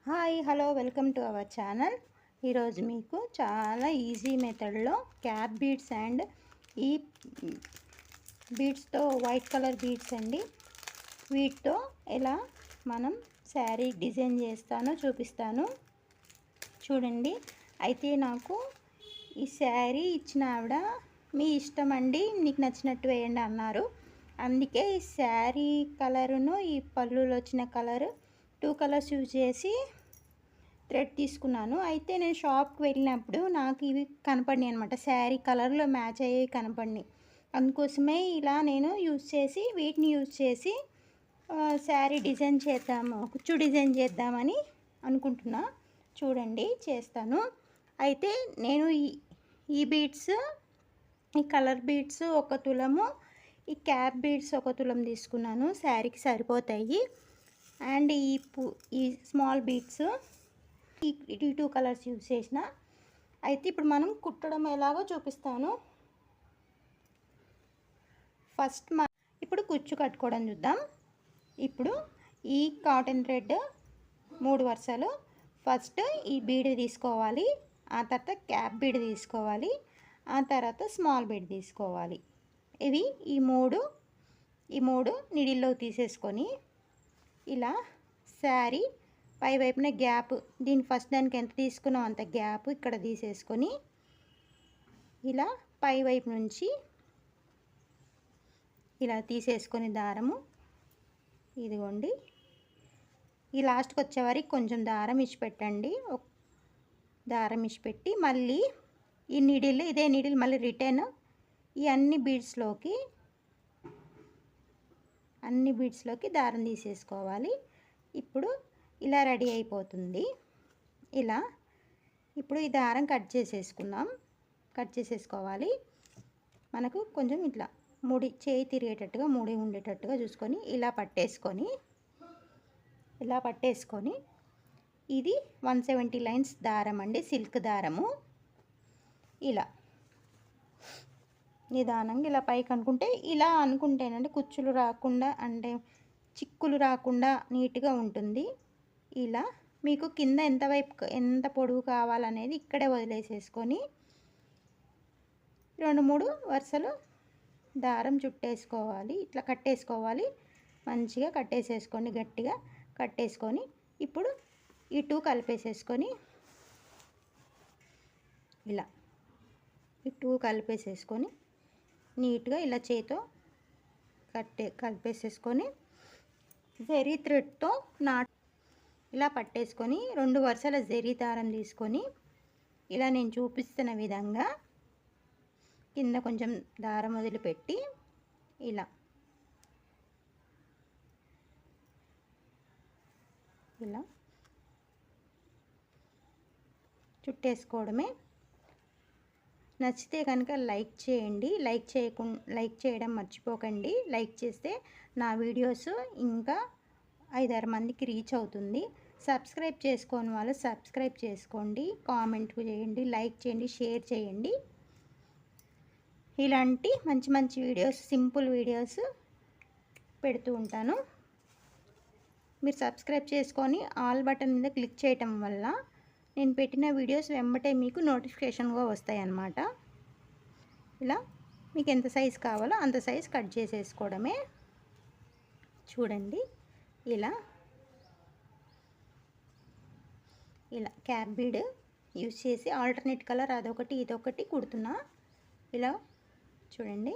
Hi hello welcome to our channel. ఈరోజు మీకు చాలా ఈజీ మెథడ్లో క్యాప్ బీడ్స్ అండ్ ఈ బీడ్స్తో వైట్ కలర్ బీడ్స్ అండి, వీటితో ఎలా మనం శారీ డిజైన్ చేస్తానో చూపిస్తాను చూడండి. అయితే నాకు ఈ శారీ ఇచ్చిన ఆవిడ మీ ఇష్టం అండి, నీకు నచ్చినట్టు వేయండి అన్నారు. అందుకే ఈ శారీ కలరును ఈ పళ్ళులో వచ్చిన కలరు 2 కలర్స్ యూజ్ చేసి థ్రెడ్ తీసుకున్నాను. అయితే నేను షాప్కి వెళ్ళినప్పుడు నాకు ఇవి కనపడినాయి అనమాట, శారీ కలర్లో మ్యాచ్ అయ్యేవి కనపడినాయి. అందుకోసమే ఇలా నేను వీటిని యూజ్ చేసి శారీ డిజైన్ చేద్దాము, కుచ్చు డిజైన్ చేద్దామని అనుకుంటున్నా. చూడండి చేస్తాను. అయితే నేను ఈ బీడ్స్, ఈ కలర్ బీడ్స్ 1 తులము, ఈ క్యాప్ బీడ్స్ 1 తులం తీసుకున్నాను, శారీకి సరిపోతాయి. అండ్ ఈ స్మాల్ బీడ్స్ ఈ 2 కలర్స్ యూజ్ చేసిన. అయితే ఇప్పుడు మనం కుట్టడం ఎలాగో చూపిస్తాను. ఇప్పుడు కుచ్చు కట్టుకోవడం చూద్దాం. ఇప్పుడు ఈ కాటన్ థ్రెడ్ 3 వరుసలు, ఫస్ట్ ఈ బీడ్ తీసుకోవాలి, ఆ తర్వాత క్యాప్ బీడ్ తీసుకోవాలి, ఆ తర్వాత స్మాల్ బీడ్ తీసుకోవాలి. ఇవి ఈ మూడు నిడిల్లో తీసేసుకొని ఇలా శారీ పై వైపున గ్యాప్, దానికి ఎంత తీసుకున్నాం అంత గ్యాప్ ఇక్కడ తీసేసుకొని ఇలా పై వైపు నుంచి ఇలా తీసేసుకొని దారము ఇదిగోండి, ఈ లాస్ట్కి వచ్చేవారికి కొంచెం దారం ఇచ్చిపెట్టండి. దారం ఇచ్చిపెట్టి మళ్ళీ ఈ ఇదే నీడిల్ మళ్ళీ రిటర్న్ ఈ అన్ని బీడ్స్లోకి దారం తీసేసుకోవాలి. ఇప్పుడు ఇలా రెడీ అయిపోతుంది. ఇప్పుడు ఈ దారం కట్ చేసేసుకోవాలి. మనకు కొంచెం ఇట్లా చేయి తిరిగేటట్టుగా ఉండేటట్టుగా చూసుకొని ఇలా పట్టేసుకొని ఇది 170 లైన్స్ దారం అండి, సిల్క్ దారము. ఇలా నిదానంగా ఇలా పైకి అనుకుంటేనండి కుచ్చులు రాకుండా, అంటే చిక్కులు రాకుండా నీట్గా ఉంటుంది. ఇలా మీకు కింద ఎంత పొడవు కావాలనేది ఇక్కడే వదిలేసేసుకొని 2-3 వరుసలు దారం చుట్టేసుకోవాలి. ఇట్లా కట్టేసుకోవాలి, మంచిగా కట్టేసేసుకోండి, గట్టిగా కట్టేసుకొని ఇప్పుడు ఈ 2 కలిపేసేసుకొని ఇలా ఈ 2 కలిపేసేసుకొని నీట్గా ఇలా చేతితో కలిపేసేసుకొని జరీ థ్రెడ్తో ఇలా పట్టేసుకొని 2 వరుసల జరీ దారం తీసుకొని ఇలా నేను చూపిస్తున్న విధంగా కింద కొంచెం దారం వదిలిపెట్టి ఇలా చుట్టేసుకోవడమే. నచ్చితే కనుక లైక్ చేయండి, లైక్ చేయడం మర్చిపోకండి. లైక్ చేస్తే నా వీడియోస్ ఇంకా 5-6 మందికి రీచ్ అవుతుంది. సబ్స్క్రైబ్ చేసుకోని వాళ్ళు సబ్స్క్రైబ్ చేసుకోండి, కామెంట్ చేయండి, లైక్ చేయండి, షేర్ చేయండి. ఇలాంటి మంచి వీడియోస్, సింపుల్ వీడియోస్ పెడుతూ ఉంటాను. మీరు సబ్స్క్రైబ్ చేసుకొని ఆల్ బటన్ మీద క్లిక్ చేయటం వల్ల నేను పెట్టిన వీడియోస్ వెంబటే మీకు నోటిఫికేషన్గా వస్తాయి అన్నమాట. ఇలా మీకు ఎంత సైజు కావాలో అంత సైజు కట్ చేసేసుకోవడమే. చూడండి ఇలా క్యాప్ బీడ్ యూజ్ చేసి ఆల్టర్నేట్ కలర్ అదొకటి ఇదొకటి కుడుతున్నా. ఇలా చూడండి.